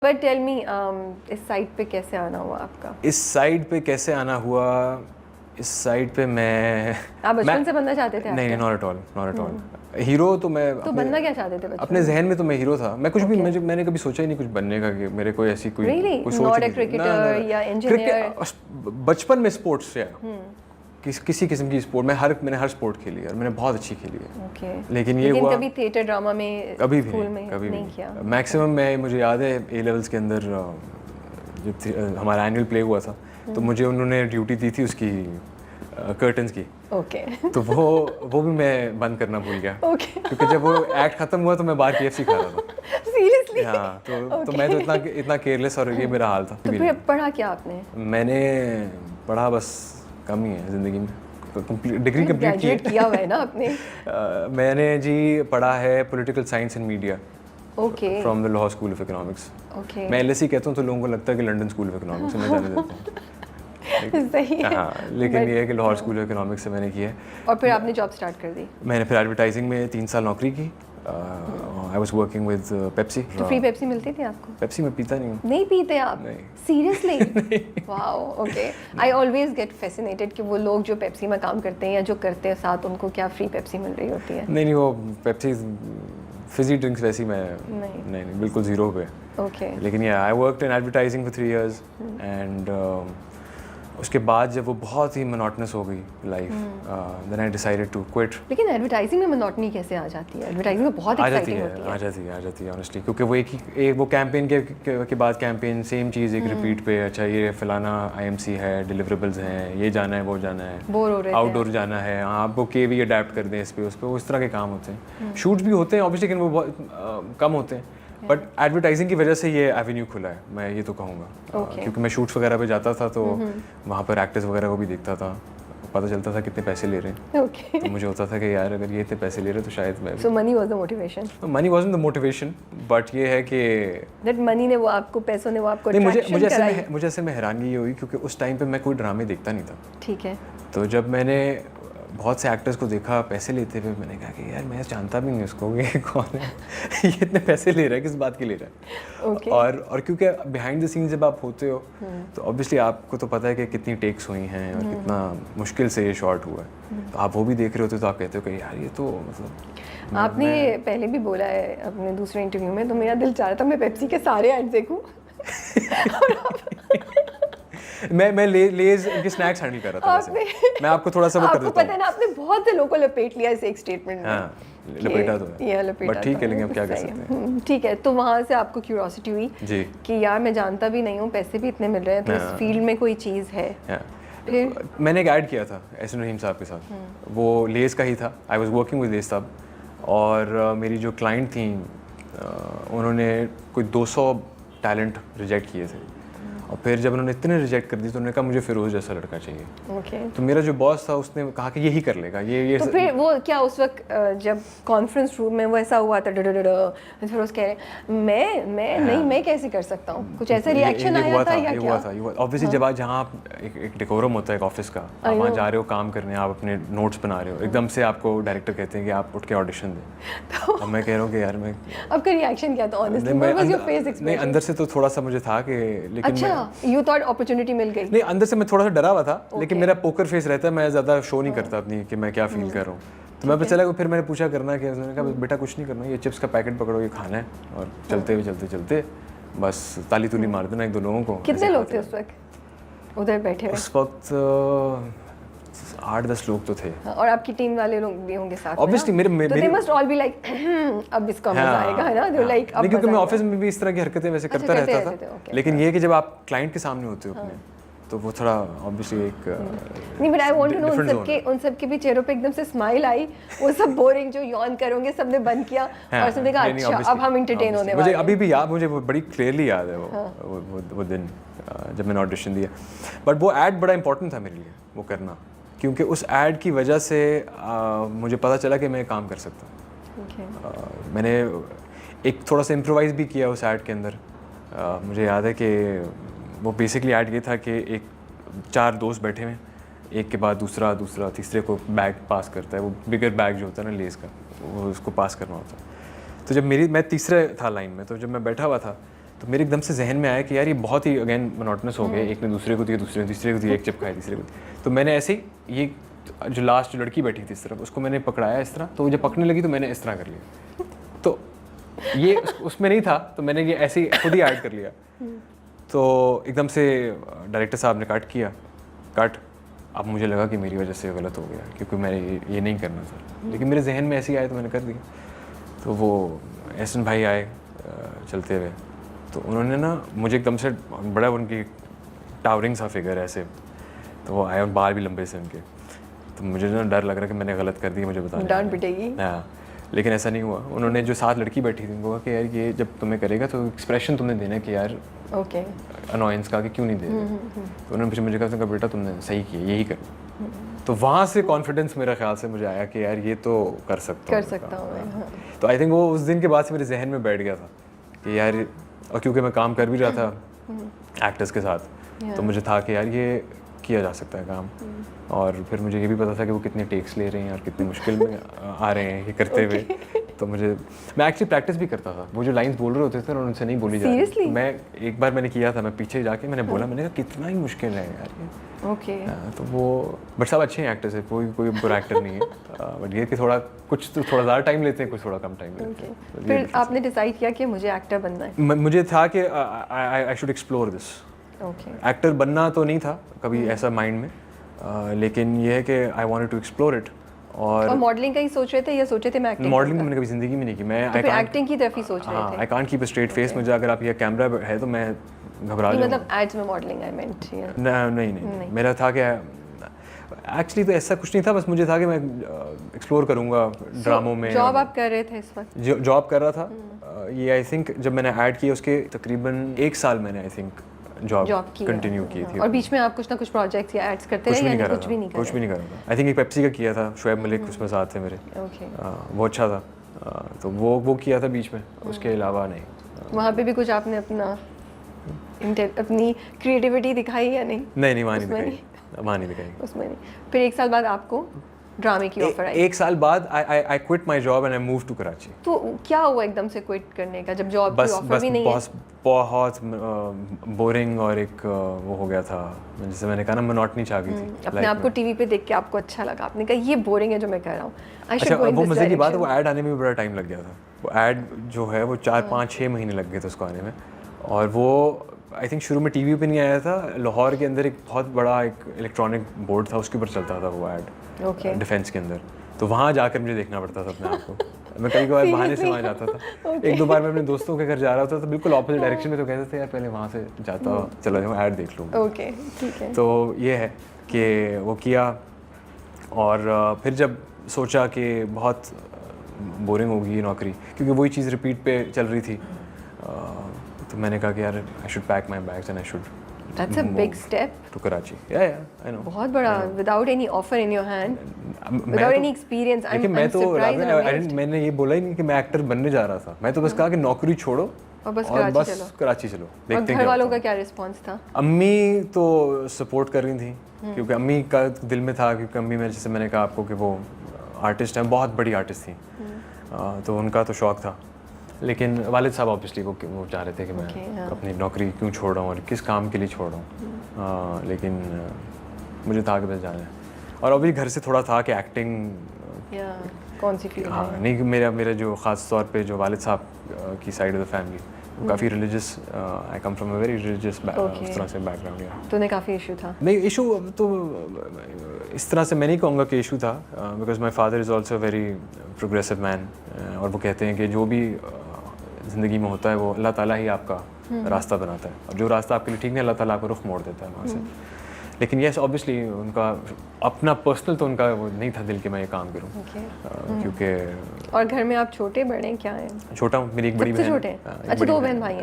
But tell me इस side पे कैसे आना हुआ आपका? इस साइड पे कैसे आना हुआ? इस साइड पे मैं आप बचपन से बनना चाहते थे? नहीं, not at all, not at all. Hero तो मैं तो बनना क्या चाहते थे बचपन अपने जहन में तो मैं हीरो था। मैं कुछ भी Okay. मैंने कभी सोचा ही नहीं कुछ बनने का कि मेरे कोई ऐसी कोई Really? कोई सोच Not ही a नहीं। cricketer या engineer? बचपन में स्पोर्ट्स से किसी किस्म की स्पोर्ट मैंने हर स्पोर्ट खेली है और मैंने बहुत अच्छी खेली है। Okay. लेकिन ये हुआ कभी थिएटर ड्रामा में कभी भी स्कूल नहीं, में कभी नहीं भी किया? मैक्सिमम मैं मुझे याद है ए लेवल्स के अंदर जब हमारा एनुअल प्ले हुआ था तो मुझे उन्होंने ड्यूटी दी थी उसकी कर्टन्स की। ओके तो वो भी मैं बंद करना भूल गया। ओके क्योंकि जब वो एक्ट खत्म हुआ तो मैं बाहर KFC खा रहा था। सीरियसली? हाँ, तो मैं तो इतना केयरलेस और ये मेरा हाल था। तो फिर पढ़ा क्या आपने? मैंने पढ़ा बस कम ही है ज़िंदगी में। डिग्री कंप्लीट ग्रेजुएट किया हुआ है ना आपने? मैंने जी पढ़ा है political science and media okay from the law school of economics. Okay मैं LSE कहता हूँ तो लोगों को लगता है कि लंदन स्कूल ऑफ इकोनॉमिक्स में जाने देता हूँ। सही है। हाँ, लेकिन ये है कि लाहौर स्कूल ऑफ इकोनॉमिक्स से मैंने किया है। और फिर आपने जॉब स्टार्ट कर दी? मैंने फिर एडवर्टाइजिंग में 3 साल नौकरी की। I was working with Pepsi. तो फ्री पेप्सी मिलती थी आपको? पेप्सी में पीता नहीं हूँ। नहीं पीते आप? नहीं। Seriously? Wow, okay. I always get fascinated कि वो लोग जो पेप्सी में काम करते हैं या जो करते हैं साथ, उनको क्या फ्री पेप्सी मिल रही होती है? नहीं, वो पेप्सी फिजी ड्रिंक्स वैसी मैं नहीं बिल्कुल ज़ीरो पे। ओके लेकिन yeah I worked in advertising for 3 years and उसके बाद जब वो बहुत ही मोनोटनस हो गई life, then I decided to quit. लेकिन एडवर्टाइजिंग में मोनोटनी कैसे आ जाती है? एडवर्टाइजिंग में बहुत एक्साइटिंग होती है। आ जाती है ऑनेस्टली, क्योंकि वो एक वो कैंपेन के बाद कैंपेन सेम चीज़ एक रिपीट पे। अच्छा, ये फलाना IMC है, डिलीवरेबल्स हैं, ये जाना है, वो जाना है, बोर हो रहे थे आउटडोर जाना है, आप वो KV अडेप्ट कर दें इस पे उस पे, उस तरह के काम होते हैं। शूट्स भी होते हैं ऑब्वियसली, लेकिन वो बहुत कम होते हैं। बट एडवर्टाइजिंग की वजह से ये एवेन्यू खुला है, मैं ये तो कहूँगा। क्योंकि मैं शूट्स वगैरह पे जाता था तो वहाँ पर एक्टर्स वगैरह को भी देखता था, पता चलता था कितने पैसे ले रहे हैं। ओके तो मुझे होता था कि यार अगर ये इतने पैसे ले रहे तो शायद मैं so money was the motivation? Money wasn't the motivation, but ये है कि दैट मनी ने वो आपको, पैसों ने वो आपको नहीं, attraction मुझे ऐसे में हैरानी ये हुई क्योंकि उस टाइम पे मैं कोई ड्रामे देखता नहीं था। ठीक है। तो जब मैंने बहुत से एक्टर्स को देखा पैसे लेते हुए, मैंने कहा कि यार मैं जानता भी नहीं उसको कि कौन है ये इतने पैसे ले रहा है, किस बात के ले रहा है। Okay. और क्योंकि बिहाइंड द सीन्स जब आप होते हो तो ऑब्वियसली आपको तो पता है कि कितनी टेक्स हुई हैं और कितना मुश्किल से ये शॉट हुआ है। तो आप वो भी देख रहे होते हो तो आप कहते हो कि यार ये तो मतलब आपने पहले भी बोला है अपने दूसरे इंटरव्यू में, तो मेरा दिल चाह रहा था मैं पेप्सी के सारे एड देखूं। मैं लेज के स्नैक्स हैंडल कर रहा था वैसे। मैं आपको थोड़ा सा वो कर आपको देता पता है ना, आपने बहुत से लोगों को लपेट लिया इस एक स्टेटमेंट में। हाँ, लपेटा तो है। ये लपेटा बट ठीक है, तो लेकिन अब क्या कर सही है। सकते हैं। ठीक है, तो वहाँ से आपको क्यूरियोसिटी हुई जी कि यार मैं जानता भी नहीं हूँ, पैसे भी इतने मिल रहे हैं, तो इस फील्ड में कोई चीज़ है। फिर मैंने एक ऐड किया था एहसन रहीम साहब के साथ, वो लेस का ही था। I was working with less साहब और मेरी जो क्लाइंट थी उन्होंने कोई 200 टैलेंट रिजेक्ट किए थे। और फिर जब उन्होंने इतने रिजेक्ट कर दी तो उन्होंने कहा मुझे फिरोज जैसा लड़का चाहिए। ओके तो मेरा जो बॉस था उसने कहा कि यही कर लेगा ये तो फिर वो क्या उस वक्त जब कॉन्फ्रेंस रूम में वो ऐसा हुआ था, फिर उस कह रहे मैं नहीं, मैं कैसे कर सकता हूँ, कुछ ऐसा रिएक्शन आया था या क्या? हुआ था ऑब्वियसली। जब जहाँ आप एक डेकोरम होता है एक ऑफिस का, आप वहाँ जा रहे हो काम करने, आप अपने नोट्स बना रहे हो, एकदम से आपको डायरेक्टर कहते हैं कि आप उठ के ऑडिशन दें। अब मैं कह रहा हूँ कि यार मैं, आपका रिएक्शन क्या था honestly? What was your face expression? नहीं, अंदर से तो थोड़ा सा मुझे था कि, लेकिन अच्छा, यू थॉट अपॉर्चुनिटी मिल गई? नहीं, अंदर से मैं थोड़ा सा डरा हुआ था, लेकिन मेरा पोकर फेस रहता है, मैं ज़्यादा शो नहीं करता अपनी कि मैं क्या फील कर रहा हूँ। तो मैं चला गया, फिर मैंने पूछा करना कि, उसने कहा बेटा कुछ नहीं करना, ये चिप्स का पैकेट पकड़ो, ये खाना है और चलते बस ताली तुली मार देना एक दो लोगों को। कितने लोग थे उस वक्त उधर बैठे हुए? उस वक्त 8-10 लोग तो थे। और आपकी टीम वाले लोग भी होंगे साथ में? ऑब्वियसली मेरे तो they must all be like अब इसका मजा आएगा, है ना? दे लाइक अब, क्योंकि मैं ऑफिस में भी इस तरह की हरकतें वैसे करता रहता था। लेकिन ये कि जब आप क्लाइंट के सामने होते हो अपने, तो वो थोड़ा ऑब्वियसली एक नहीं, but I want to know उन सब के भी चेहरों पे एकदम से स्माइल आई, वो सब बोरिंग जो यॉन करोगे सबने बंद किया और सबने कहा अच्छा अब हम एंटरटेन होने वाले हैं। मुझे अभी भी याद, मुझे वो बड़ी क्लियरली याद है वो दिन जब मैंने ऑडिशन दिया। बट वो ऐड बड़ा इंपॉर्टेंट था मेरे लिए वो करना, क्योंकि उस ऐड की वजह से मुझे पता चला कि मैं काम कर सकता हूँ। मैंने एक थोड़ा सा इम्प्रोवाइज़ भी किया उस ऐड के अंदर। मुझे याद है कि वो बेसिकली ऐड ये था कि 4 दोस्त बैठे हुए, एक के बाद दूसरा तीसरे को बैग पास करता है, वो बिगर बैग जो होता है ना लेस का, वो उसको पास करना होता है। तो जब मैं तीसरे था लाइन में, तो जब मैं बैठा हुआ था तो मेरे एकदम से जहन में आया कि यार ये बहुत ही अगेन मोनोटोनस हो गया, एक ने दूसरे को दिया, दूसरे ने तीसरे को दिया, एक चिप खाई तीसरे को दिया। तो मैंने ऐसे ही ये जो लास्ट जो लड़की बैठी थी इस तरफ, उसको मैंने पकड़ाया इस तरह, तो वो जब पकड़ने लगी तो मैंने इस तरह कर लिया। तो ये उसमें नहीं था, तो मैंने ये ऐसे ही खुद ही ऐड कर लिया। तो एकदम से डायरेक्टर साहब ने कट। अब मुझे लगा कि मेरी वजह से गलत हो गया, क्योंकि मैंने ये नहीं करना था, लेकिन मेरे जहन में ऐसे ही आया तो मैंने कर दिया। तो वो एहसन भाई आए चलते हुए, तो उन्होंने ना मुझे एकदम से, बड़ा उनकी टावरिंग सा फिगर ऐसे, तो वो आए और बाल भी लंबे से उनके, तो मुझे ना डर लग रहा कि मैंने गलत कर दिया, मुझे बताना डांट पिटेगी। हाँ, लेकिन ऐसा नहीं हुआ। उन्होंने जो साथ लड़की बैठी थी उनको कहा कि यार ये जब तुम्हें करेगा तो एक्सप्रेशन तुमने देना है कि यार ओके अनोयंस का कि क्यों नहीं दे रहे। तो उन्होंने फिर मुझे कहा बेटा तुमने सही किया, यही करना। तो वहाँ से कॉन्फिडेंस मेरा ख्याल से मुझे आया कि यार ये तो कर सकता हूँ मैं। हाँ। तो आई थिंक वो उस दिन के बाद से मेरे जहन में बैठ गया था कि यार, और क्योंकि मैं काम कर भी रहा था एक्टर्स के साथ, तो मुझे था कि यार ये किया जा सकता है काम। और फिर मुझे ये भी पता था कि वो कितने टेक्स ले रहे हैं और कितनी मुश्किल में आ रहे हैं ये करते हुए। तो मैं एक्चुअली प्रैक्टिस भी करता था, वो जो लाइंस बोल रहे होते थे और उनसे नहीं बोली जा रही। मैं एक बार मैंने किया था, मैं पीछे जाके मैंने बोला, मैंने कहा कितना ही मुश्किल है यार ये। ओके। तो वो बट सब अच्छे हैं एक्टर्स है, कोई बुरा एक्टर नहीं है, बट ये कि थोड़ा कुछ तो थोड़ा ज़्यादा टाइम लेते हैं, कुछ थोड़ा कम टाइम लेते हैं। फिर आपने डिसाइड किया कि मुझे एक्टर बनना है? मुझे था कि I should explore this. Actor बनना तो नहीं था कभी ऐसा माइंड में, लेकिन ये है कि I wanted to explore it. और मॉडलिंग का ही सोच रहे थे या सोचे थे मैं एक्टिंग? मॉडलिंग मैंने कभी ज़िंदगी में नहीं की। मैं तो फिर एक्टिंग की तरफ ही सोच रहे थे? I can't keep a straight face. मुझे अगर आप ये कैमरा है तो मैं घबरा जाऊंगा। मतलब एड्स में मॉडलिंग आई मेंट। नहीं, मेरा था कि एक्चुअली तो ऐसा कुछ नहीं था, बस मुझे था कि मैं एक्सप्लोर करूंगा ड्रामों में। जॉब आप कर रहे थे इस वक्त? जॉब कर रहा था। ये आई थिंक जब मैंने ऐड किया उसके तकरीबन 1 साल मैंने आई थिंक जॉब कंटिन्यू की थी। और बीच में आप कुछ ना कुछ प्रोजेक्ट्स या एड्स करते रहे या कुछ भी नहीं कर रहे? कुछ भी नहीं कर रहा था। आई थिंक एक पेप्सी का किया था, शुएब मलिक उसमें साथ थे मेरे। वो अच्छा था, तो वो किया था बीच में, उसके अलावा नहीं। वहाँ पे भी कुछ आपने अपनी क्रिएटिविटी दिखाई या नहीं? नहीं, वहाँ नहीं दिखाई उसमें नहीं। फिर 1 साल बाद आपको ड्रामे की ऑफर आई? 1 साल बाद I quit my job and I move to Karachi. तो क्या हुआ एकदम से क्विट करने का, जब जॉब की ऑफर भी नहीं है? बहुत बोरिंग और एक वो हो गया था, जैसे मैंने कहा ना, मोनोटनी छा गई थी। अपने आप को टीवी पे देख के आपको अच्छा लगा, आपने कहा ये बोरिंग है जो मैं कर रहा हूँ, अच्छा, वो मजे की बात है, वो ऐड आने में भी बड़ा टाइम लग गया था। वो ऐड जो है वो 4-5-6 महीने लग गए थे उसको आने में। और वो आई थिंक शुरू में टीवी पे नहीं आया था, लाहौर के अंदर एक बहुत बड़ा एक इलेक्ट्रॉनिक बोर्ड था, उसके ऊपर चलता था वो ऐड, डिफेंस के अंदर। तो वहाँ जाकर मुझे देखना पड़ता था अपने आप को। मैं कई बार बहाने से वहाँ जाता था। 1-2 बार मैं अपने दोस्तों के घर जा रहा था, तो बिल्कुल ऑपोजिट डायरेक्शन में, तो कहते थे यार पहले वहाँ से जाता चला जाऊँ, ऐड देख लूँगा। ओके, ठीक है। तो ये है कि वो किया, और फिर जब सोचा कि बहुत बोरिंग होगी ये नौकरी, क्योंकि वही चीज़ रिपीट पे चल रही थी, तो मैंने कहा कि यार I should pack my bags and I should That's a big step to Karachi. Yeah, I know. बहुत बड़ा, without any offer in your hand, without any experience. I'm surprised and amazed. मैंने ये बोला ही नहीं कि मैं एक्टर बनने जा रहा था। मैं तो बस कहा कि नौकरी छोड़ो और बस कराची चलो। और घर वालों का क्या रिस्पॉन्स था? अम्मी तो सपोर्ट कर रही थी, क्योंकि अम्मी का दिल में था, क्योंकि अम्मी में जैसे मैंने कहा आपको कि वो आर्टिस्ट हैं, बहुत बड़ी आर्टिस्ट थी, तो उनका तो शौक था। लेकिन वालिद साहब ऑब्वियसली वो चाह रहे थे कि मैं अपनी नौकरी क्यों छोड़ रहा हूँ और किस काम के लिए छोड़ रहा हूँ, लेकिन मुझे था कि बस जाना है। और अभी घर से थोड़ा था कि एक्टिंग कौन सी फील्ड है? नहीं, मेरा जो ख़ास तौर पे जो वालिद साहब की साइड ऑफ द फैमिली वो काफ़ी religious, I come from a very religious उस तरह से बैकग्राउंड। यार तो उन्हें काफ़ी इशू था? नहीं, इशू तो इस तरह से मैं नहीं कहूँगा कि इशू था, because my father is also very progressive man, और वो कहते हैं कि जो भी ज़िंदगी में होता है वो अल्लाह ताला ही आपका रास्ता बनाता है, और जो रास्ता आपके लिए ठीक नहीं, अल्लाह ताला आपको रुख मोड़ देता है वहाँ से। लेकिन यस, ऑब्वियसली उनका अपना पर्सनल तो उनका वो नहीं था दिल कि मैं ये काम करूँ, क्योंकि। और घर में आप छोटे बड़े क्या हैं? छोटा हूँ, मेरी एक बड़ी बहन है। अच्छा, 2 बहन भाई हैं।